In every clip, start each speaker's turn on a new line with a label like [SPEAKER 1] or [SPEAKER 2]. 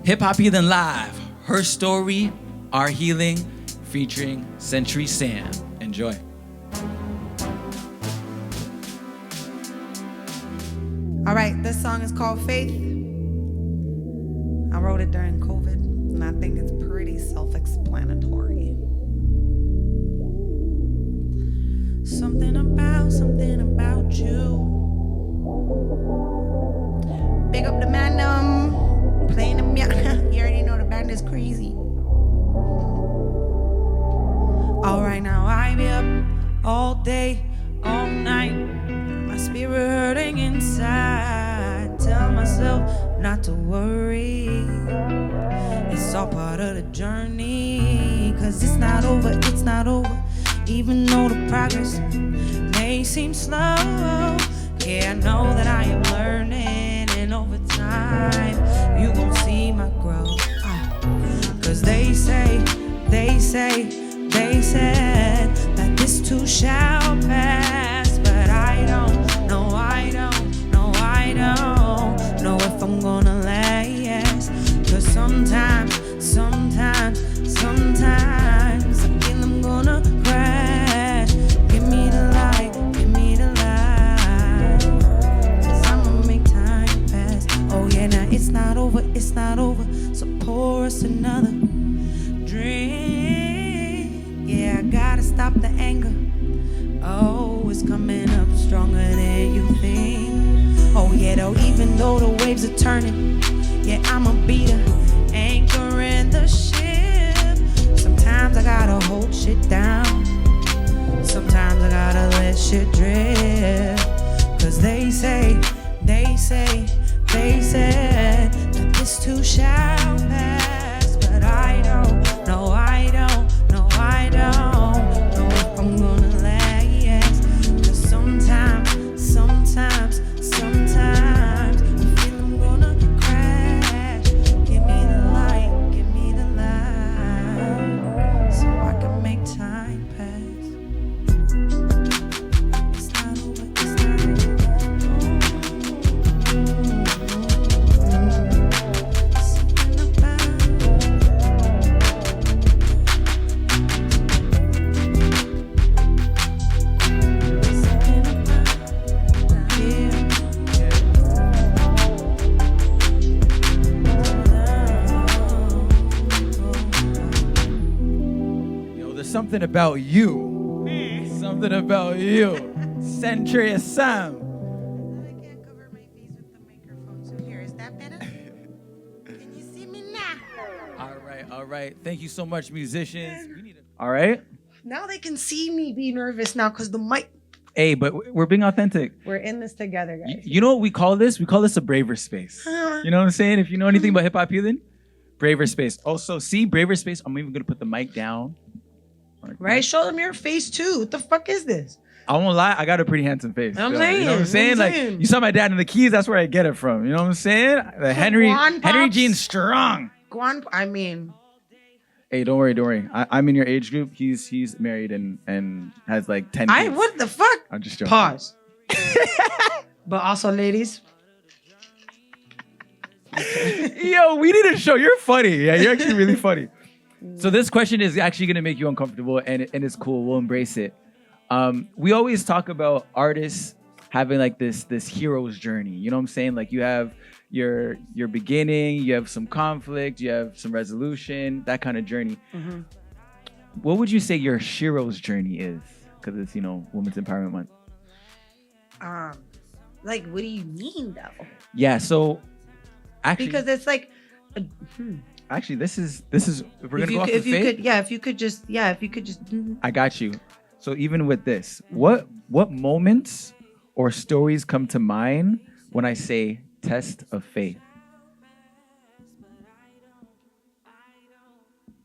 [SPEAKER 1] Hip Hop Healing Live, Her Story, Our Healing, featuring Xentury Sam. Enjoy.
[SPEAKER 2] All right, this song is called Faith. I wrote it during COVID, and I think it's pretty self-explanatory. Something about you. Big up the man, playing the piano. You already know the band is crazy. All right, now I be up all day, all night. My spirit hurting inside. Tell myself not to worry. It's all part of the journey. 'Cause it's not over, it's not over. Even though the progress may seem slow. Yeah, I know that I am learning. And over time, you gon' see my growth. 'Cause they said that this too shall pass. But I don't know if I'm gonna last. 'Cause sometimes I feel I'm gonna crash. Give me the light. 'Cause I'ma make time pass. Oh yeah, now it's not over. So pour us another drink. Yeah, I gotta stop the anger. Oh, it's coming up stronger than you think. Oh yeah, though, even though the waves are turning, yeah, I'ma be the anchor in the ship. Sometimes I gotta hold shit down. Sometimes I gotta let shit drift. 'Cause they said that this too shall pass. But I don't know if I'm gonna last. 'Cause sometimes I feel I'm gonna crash. Give me the light, so I can make time pass. It's not over,
[SPEAKER 1] Something about you. Something about you. Xentury Sam.
[SPEAKER 2] I can't cover my face with the microphone, so here, is that better? Can you see me now?
[SPEAKER 1] All right. Thank you so much, musicians. All right.
[SPEAKER 2] Now they can see me be nervous now because the mic.
[SPEAKER 1] Hey, but we're being authentic.
[SPEAKER 2] We're in this together, guys.
[SPEAKER 1] You know what we call this? We call this a braver space. You know what I'm saying? If you know anything about hip hop healing, braver space. Also, see, braver space. I'm even gonna put the mic down.
[SPEAKER 2] Right? Show them your face too. What the fuck is this?
[SPEAKER 1] I won't lie, I got a pretty handsome face.
[SPEAKER 2] I'm saying,
[SPEAKER 1] you know what I'm saying? Like, you saw my dad in the Keys, that's where I get it from. You know what I'm saying? The Henry Jean's strong.
[SPEAKER 2] I mean.
[SPEAKER 1] Hey, don't worry. I'm in your age group. He's married and has like 10 kids.
[SPEAKER 2] What the fuck?
[SPEAKER 1] I'm just joking.
[SPEAKER 2] Pause. But also, ladies.
[SPEAKER 1] Yo, we need a show. You're funny. Yeah, you're actually really funny. So this question is actually going to make you uncomfortable, and it's cool. We'll embrace it. We always talk about artists having like this hero's journey. You know what I'm saying? Like you have your beginning, you have some conflict, you have some resolution, that kind of journey. Mm-hmm. What would you say your hero's journey is? Because it's, Women's Empowerment Month.
[SPEAKER 2] Like, what do you mean though?
[SPEAKER 1] Yeah, so actually,
[SPEAKER 2] because it's like.
[SPEAKER 1] Actually, this is if we're gonna go off the faith.
[SPEAKER 2] If you could just.
[SPEAKER 1] I got you. So even with this, what moments or stories come to mind when I say test of faith?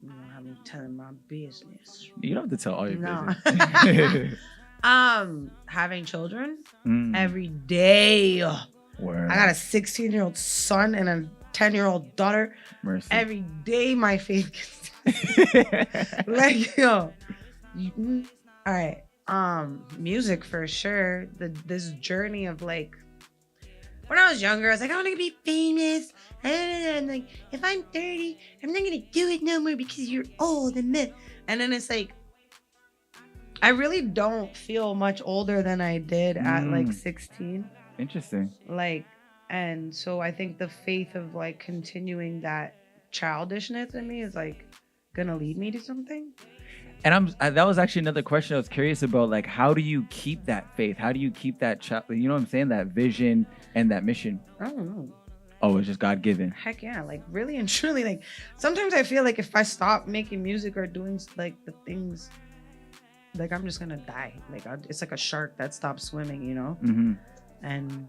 [SPEAKER 2] You don't have me telling my business.
[SPEAKER 1] You don't have to tell all your business.
[SPEAKER 2] Having children every day.
[SPEAKER 1] Word.
[SPEAKER 2] I got a 16-year-old son and a 10-year-old daughter.
[SPEAKER 1] Mercy.
[SPEAKER 2] Every day my faith gets like, yo. All right. Music for sure. This journey of like, when I was younger, I was like, I want to be famous. And like, if I'm 30, I'm not going to do it no more because you're old and this. And then it's like, I really don't feel much older than I did at like 16.
[SPEAKER 1] Interesting.
[SPEAKER 2] Like, and so I think the faith of like continuing that childishness in me is like gonna lead me to something.
[SPEAKER 1] And that was actually another question I was curious about. Like, how do you keep that faith? How do you keep that child? You know what I'm saying? That vision and that mission.
[SPEAKER 2] I don't know.
[SPEAKER 1] Oh, it's just God given.
[SPEAKER 2] Heck yeah! Like really and truly. Like sometimes I feel like if I stop making music or doing like the things, like I'm just gonna die. Like it's like a shark that stops swimming, you know.
[SPEAKER 1] Mm-hmm. And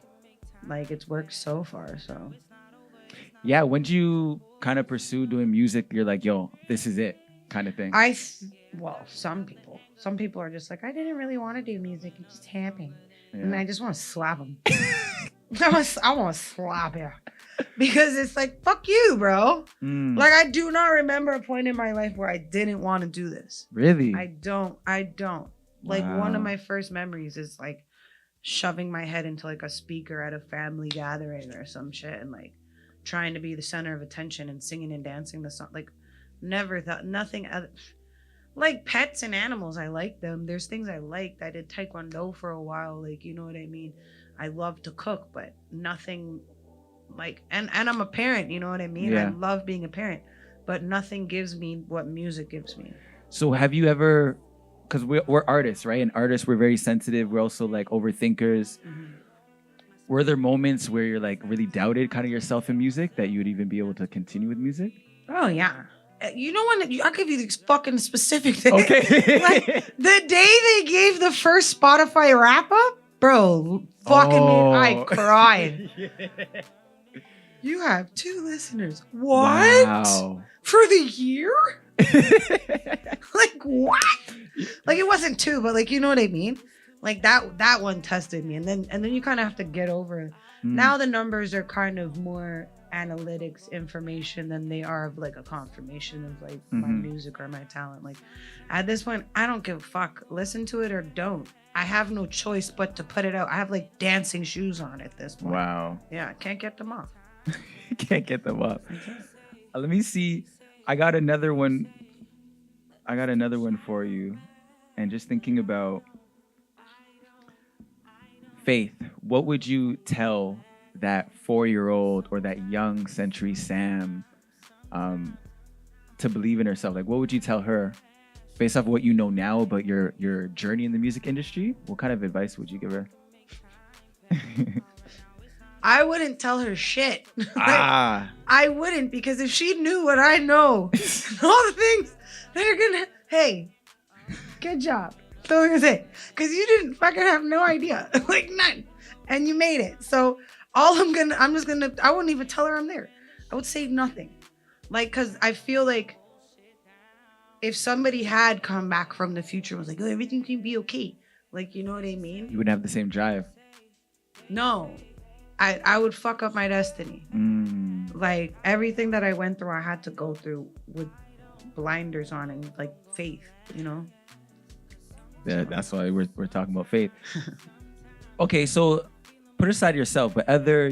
[SPEAKER 2] like it's worked so far. So
[SPEAKER 1] yeah, when did you kind of pursue doing music? You're like, yo, this is it, kind of thing.
[SPEAKER 2] Well, some people are just like, I didn't really want to do music. It just happened. Yeah. And I just want to slap them. I want to slap you. Because it's like, fuck you, bro. Like, I do not remember a point in my life where I didn't want to do this.
[SPEAKER 1] Really?
[SPEAKER 2] I don't. Like, one of my first memories is, like, shoving my head into, like, a speaker at a family gathering or some shit and, like, trying to be the center of attention and singing and dancing the song. Like, never thought, nothing other. Like, pets and animals, I like them. There's things I liked. I did Taekwondo for a while. Like, you know what I mean? I love to cook, but nothing... Like, and I'm a parent, you know what I mean? Yeah. I love being a parent, but nothing gives me what music gives me.
[SPEAKER 1] So have you ever, because we're artists, right? And artists, we're very sensitive. We're also like overthinkers. Mm-hmm. Were there moments where you're like really doubted kind of yourself in music that you would even be able to continue with music?
[SPEAKER 2] Oh, yeah. You know when I'll give you these fucking specific things.
[SPEAKER 1] Okay.
[SPEAKER 2] Like the day they gave the first Spotify wrap up, bro, fucking I cried. Yeah. You have 2 listeners. What? Wow. For the year? Like, what? Like, it wasn't 2, but, like, you know what I mean? Like, that one tested me. And then you kind of have to get over it. Now the numbers are kind of more analytics information than they are of, like, a confirmation of, like, my music or my talent. Like, at this point, I don't give a fuck. Listen to it or don't. I have no choice but to put it out. I have, like, dancing shoes on at this point.
[SPEAKER 1] Wow.
[SPEAKER 2] Yeah, I can't get them off.
[SPEAKER 1] Can't get them up. Let me see. I got another one for you. And just thinking about faith, what would you tell that 4-year-old or that young Xentury Sam to believe in herself? Like, what would you tell her based off what you know now about your journey in the music industry? What kind of advice would you give her?
[SPEAKER 2] I wouldn't tell her shit. I wouldn't, because if she knew what I know, all the things that are gonna, hey, good job. That's all I'm gonna say. Because you didn't fucking have no idea. Like, none. And you made it. So I wouldn't even tell her I'm there. I would say nothing. Like, because I feel like if somebody had come back from the future and was like, oh, everything can be okay. Like, you know what I mean?
[SPEAKER 1] You wouldn't have the same drive.
[SPEAKER 2] No. I would fuck up my destiny. Like, everything that I went through, I had to go through with blinders on and, like, faith, you know?
[SPEAKER 1] Yeah, that's why we're talking about faith. Okay, so put aside yourself, but other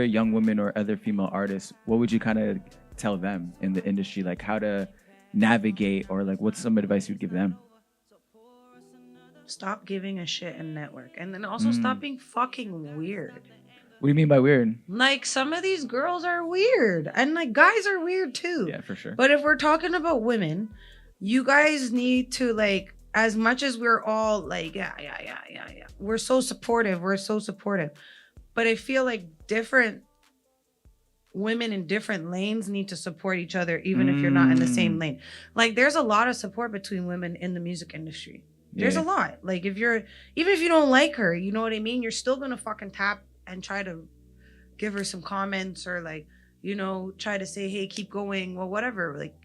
[SPEAKER 1] young women or other female artists, what would you kind of tell them in the industry? Like, how to navigate, or, like, what's some advice you'd give them?
[SPEAKER 2] Stop giving a shit and network. And then also stop being fucking weird.
[SPEAKER 1] What do you mean by weird?
[SPEAKER 2] Like, some of these girls are weird. And, like, guys are weird, too.
[SPEAKER 1] Yeah, for sure.
[SPEAKER 2] But if we're talking about women, you guys need to, like, as much as we're all, like, yeah. We're so supportive. But I feel like different women in different lanes need to support each other, even if you're not in the same lane. Like, there's a lot of support between women in the music industry. There's a lot. Like, even if you don't like her, you know what I mean? You're still going to fucking tap and try to give her some comments, or, like, you know, try to say, hey, keep going, well, whatever. Like,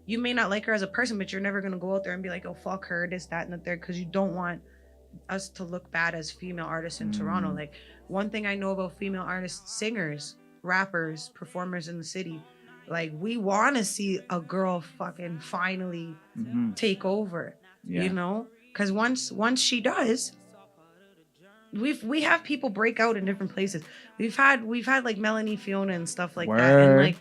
[SPEAKER 2] you may not like her as a person, but you're never going to go out there and be like, oh, fuck her, this, that, and the third, because you don't want us to look bad as female artists in Toronto. Like, one thing I know about female artists, singers, rappers, performers in the city, like, we want to see a girl fucking finally take over. Yeah. You know, because once she does, we have people break out in different places. We've had like Melanie Fiona and stuff like
[SPEAKER 1] Word.
[SPEAKER 2] that, and like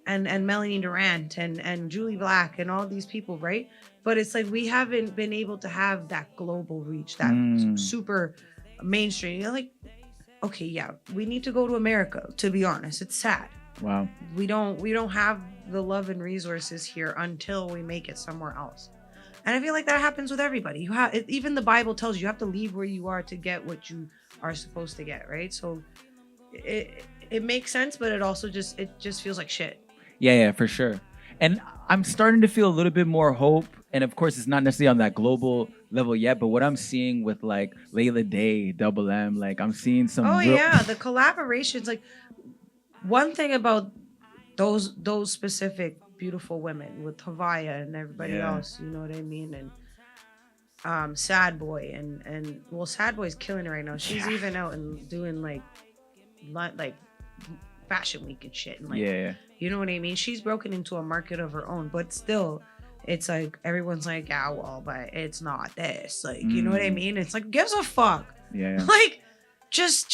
[SPEAKER 2] and Melanie Durant and Julie Black and all these people, right? But it's like we haven't been able to have that global reach, that super mainstream. You're like, okay, yeah, we need to go to America. To be honest, it's sad.
[SPEAKER 1] Wow.
[SPEAKER 2] We don't have the love and resources here until we make it somewhere else. And I feel like that happens with everybody. You have, even the Bible tells you have to leave where you are to get what you are supposed to get, right? So it makes sense, but it just feels like shit.
[SPEAKER 1] Yeah, for sure. And I'm starting to feel a little bit more hope. And of course, it's not necessarily on that global level yet, but what I'm seeing with like Layla Day, Double M, like I'm seeing some.
[SPEAKER 2] Yeah, the collaborations. Like one thing about those specific beautiful women with Havaya and everybody else, you know what I mean? And Sad Boy and well, Sad Boy's killing it right now. She's even out and doing like Fashion Week and shit, and like you know what I mean? She's broken into a market of her own, but still it's like everyone's like, yeah, well, but it's not this, like you know what I mean? It's like, gives a fuck. Like just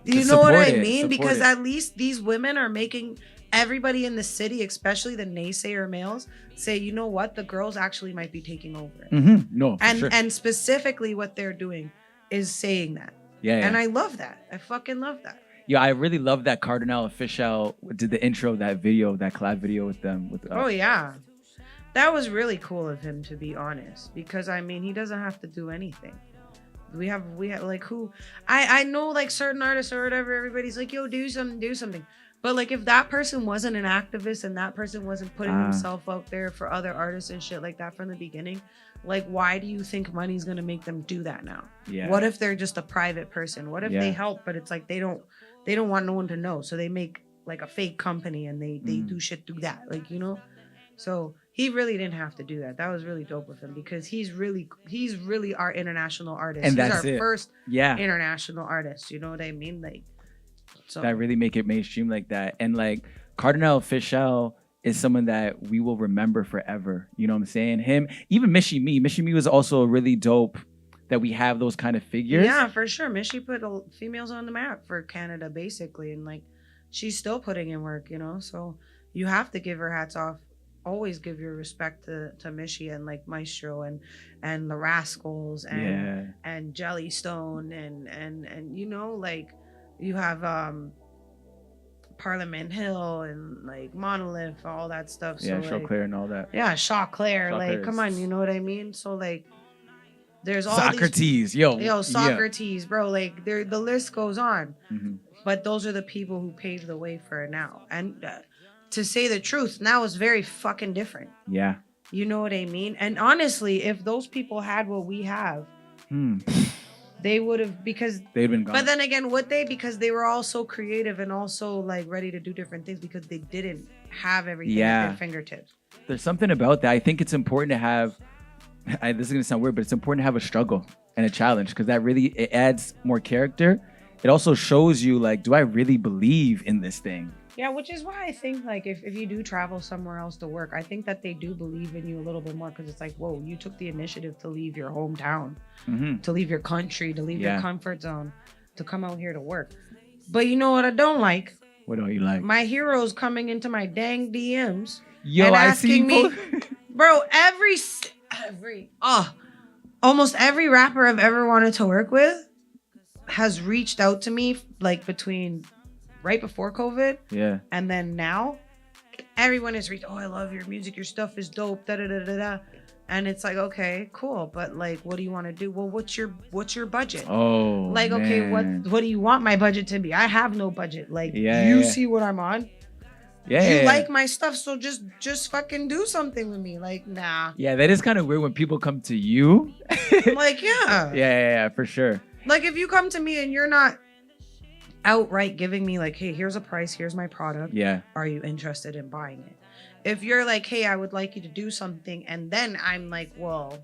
[SPEAKER 2] you know what I mean? Because at least these women are making everybody in the city, especially the naysayer males, say, you know what, the girls actually might be taking over.
[SPEAKER 1] No,
[SPEAKER 2] and
[SPEAKER 1] sure.
[SPEAKER 2] And specifically what they're doing is saying that. And I love that. I fucking love that.
[SPEAKER 1] Yeah, I really love that Cardinal Official did the intro of that video, that collab video with them.
[SPEAKER 2] Oh yeah, that was really cool of him, to be honest, because I mean he doesn't have to do anything. We have like who I know, like certain artists or whatever, everybody's like, yo, do something. But like if that person wasn't an activist and that person wasn't putting himself out there for other artists and shit like that from the beginning, like why do you think money's gonna make them do that now? What if they're just a private person? What if they help, but it's like they don't want no one to know, so they make like a fake company and they do shit through that, like, you know? So he really didn't have to do that. That was really dope of him, because he's really our international artist.
[SPEAKER 1] And
[SPEAKER 2] he's
[SPEAKER 1] that's
[SPEAKER 2] our first international artist, you know what I mean? Like, so
[SPEAKER 1] that really make it mainstream like that. And like Cardinal Official is someone that we will remember forever. You know what I'm saying? Him, even Mishi Me was also really dope that we have those kind of figures.
[SPEAKER 2] Yeah, for sure. Mishi put females on the map for Canada, basically. And like, she's still putting in work, you know? So you have to give her hats off. Always give your respect to Mishi and like Maestro and the Rascals and Jellystone and you know, like you have Parliament Hill and like Monolith, all that stuff.
[SPEAKER 1] Yeah,
[SPEAKER 2] so,
[SPEAKER 1] Shaw
[SPEAKER 2] like,
[SPEAKER 1] Claire and all that.
[SPEAKER 2] Yeah, Shaw Claire. Like, come on, you know what I mean? So like, there's all
[SPEAKER 1] Socrates,
[SPEAKER 2] Socrates, bro. Like, the list goes on. But those are the people who paved the way for it now. And to say the truth, now it's very fucking different.
[SPEAKER 1] Yeah.
[SPEAKER 2] You know what I mean? And honestly, if those people had what we have, they would have, because
[SPEAKER 1] they'd been gone.
[SPEAKER 2] But then again, would they? Because they were all so creative and also like ready to do different things, because they didn't have everything at their fingertips.
[SPEAKER 1] There's something about that. I think it's important to have, this is going to sound weird, but it's important to have a struggle and a challenge, because that really, it adds more character. It also shows you, like, do I really believe in this thing?
[SPEAKER 2] Yeah, which is why I think, like, if you do travel somewhere else to work, I think that they do believe in you a little bit more, because it's like, whoa, you took the initiative to leave your hometown, to leave your country, to leave your comfort zone, to come out here to work. But you know what I don't like?
[SPEAKER 1] What don't you like?
[SPEAKER 2] My heroes coming into my dang DMs
[SPEAKER 1] and asking me,
[SPEAKER 2] bro, almost every rapper I've ever wanted to work with has reached out to me, like between right before COVID and then now. Everyone has reached, I love your music, your stuff is dope, da-da-da-da-da. And it's like, okay, cool, but like, what do you want to do? Well, what's your budget?
[SPEAKER 1] Oh,
[SPEAKER 2] like,
[SPEAKER 1] man.
[SPEAKER 2] Okay, what do you want my budget to be? I have no budget. Like, you see what I'm on? You like my stuff, so just fucking do something with me. Like, nah.
[SPEAKER 1] Yeah, that is kind of weird when people come to you.
[SPEAKER 2] Like,
[SPEAKER 1] yeah, for sure.
[SPEAKER 2] Like, if you come to me and you're not outright giving me like, hey, here's a price, here's my product.
[SPEAKER 1] Yeah.
[SPEAKER 2] Are you interested in buying it? If you're like, hey, I would like you to do something, and then I'm like, well,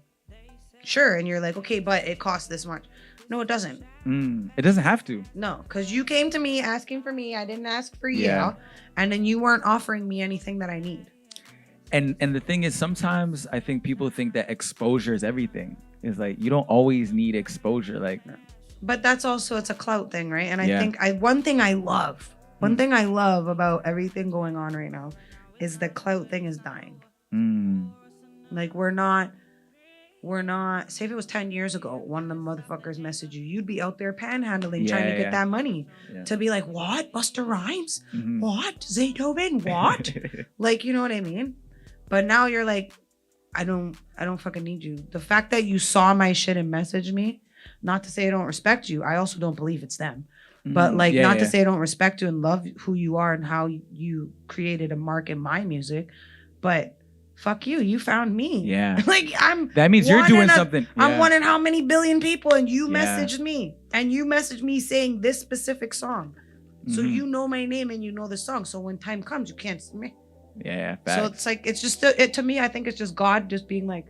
[SPEAKER 2] sure. And you're like, okay, but it costs this much. No, it doesn't.
[SPEAKER 1] It doesn't have to.
[SPEAKER 2] No, because you came to me asking for me. I didn't ask for you. And then you weren't offering me anything that I need.
[SPEAKER 1] And the thing is, sometimes I think people think that exposure is everything. It's like, you don't always need exposure. Like,
[SPEAKER 2] But that's also, it's a clout thing, right? And I
[SPEAKER 1] Yeah.
[SPEAKER 2] think one thing I love about everything going on right now is the clout thing is dying. Like we're not, say if it was 10 years ago, one of the motherfuckers messaged you, you'd be out there panhandling, trying to get that money. To be like, what? Busta Rhymes? What? Zaytoven? What? Like, you know what I mean? But now you're like, I don't fucking need you. The fact that you saw my shit and messaged me, not to say I don't respect you, I also don't believe it's them. But like, not to say I don't respect you and love who you are and how you created a mark in my music, but fuck you, you found me.
[SPEAKER 1] Yeah.
[SPEAKER 2] Like
[SPEAKER 1] that means you're doing something.
[SPEAKER 2] I'm one in how many billion people, and you messaged me. And you messaged me saying this specific song. So you know my name and you know the song. So when time comes, you can't see me.
[SPEAKER 1] Yeah.
[SPEAKER 2] So it's like, it's just to me, I think it's just God just being like,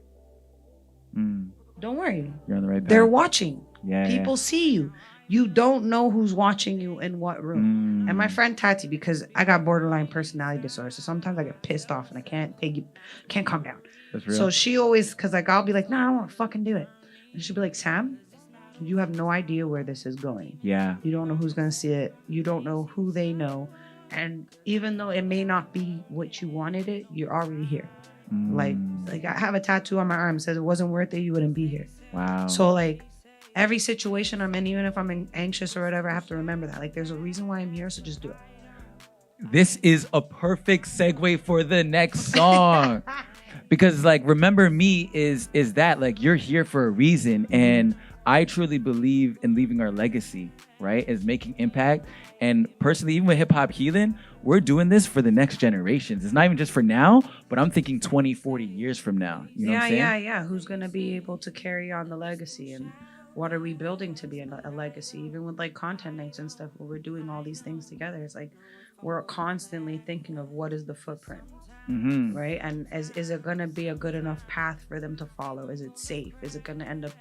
[SPEAKER 2] don't worry.
[SPEAKER 1] You're on the right path.
[SPEAKER 2] They're watching.
[SPEAKER 1] Yeah.
[SPEAKER 2] People see you. You don't know who's watching you in what room. And my friend Tati, because I got borderline personality disorder, so sometimes I get pissed off and I can't calm down.
[SPEAKER 1] That's real.
[SPEAKER 2] So she always, because like I'll be like, nah, I don't want to fucking do it. And she'll be like, Sam, you have no idea where this is going.
[SPEAKER 1] Yeah.
[SPEAKER 2] You don't know who's going to see it. You don't know who they know. And even though it may not be what you wanted it, you're already here. Like I have a tattoo on my arm that says it wasn't worth it, you wouldn't be here.
[SPEAKER 1] Wow.
[SPEAKER 2] So like every situation I'm in, even if I'm anxious or whatever, I have to remember that. Like there's a reason why I'm here, so just do it.
[SPEAKER 1] This is a perfect segue for the next song. Because like Remember Me is that like you're here for a reason, and I truly believe in leaving our legacy, right? Is making impact. And personally, even with Hip Hop Healing, we're doing this for the next generations. It's not even just for now, but I'm thinking 20, 40 years from now. You know what I'm saying?
[SPEAKER 2] Yeah. Who's going to be able to carry on the legacy, and what are we building to be a legacy? Even with like content nights and stuff where we're doing all these things together, it's like we're constantly thinking of what is the footprint, right? And is it going to be a good enough path for them to follow? Is it safe? Is it going to end up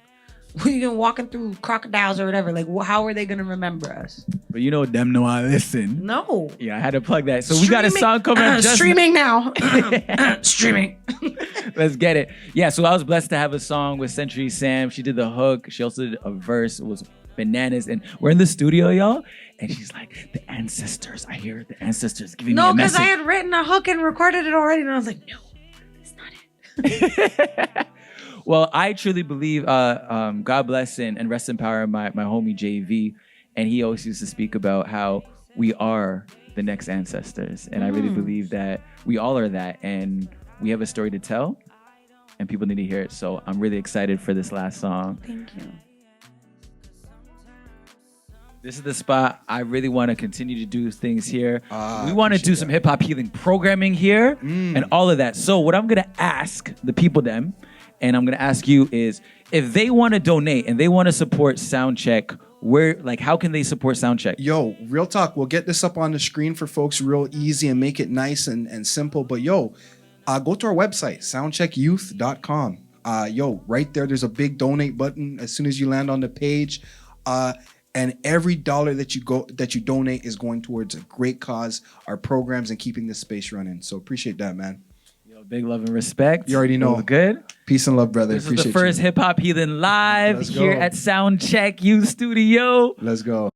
[SPEAKER 2] walking through crocodiles or whatever? Like, how are they going to remember us?
[SPEAKER 1] But you know, them know I listen.
[SPEAKER 2] No.
[SPEAKER 1] Yeah, I had to plug that. So we got a song coming up.
[SPEAKER 2] Streaming now. Streaming.
[SPEAKER 1] Let's get it. Yeah, so I was blessed to have a song with Xentury Sam. She did the hook. She also did a verse. It was bananas. And we're in the studio, y'all. And she's like, the ancestors. I hear the ancestors giving me a message.
[SPEAKER 2] No, because I had written a hook and recorded it already. And I was like, no, that's not it.
[SPEAKER 1] Well, I truly believe, God bless and rest in power my homie JV. And he always used to speak about how we are the next ancestors. And I really believe that we all are that. And we have a story to tell. And people need to hear it. So I'm really excited for this last song.
[SPEAKER 2] Thank you.
[SPEAKER 1] This is the spot. I really want to continue to do things here. We want to do some hip hop healing programming here and all of that. So what I'm going to ask the people then, and I'm going to ask you is, if they want to donate and they want to support Soundcheck, how can they support Soundcheck?
[SPEAKER 3] Yo, real talk. We'll get this up on the screen for folks real easy and make it nice and simple. But yo, go to our website, soundcheckyouth.com. Right there, there's a big donate button as soon as you land on the page. And every dollar that you donate is going towards a great cause, our programs, and keeping this space running. So appreciate that, man.
[SPEAKER 1] Yo, big love and respect.
[SPEAKER 3] You already know.
[SPEAKER 1] Good.
[SPEAKER 3] Peace and love, brother.
[SPEAKER 1] This is the first Hip Hop Healing live here at Soundcheck U Studio.
[SPEAKER 3] Let's go.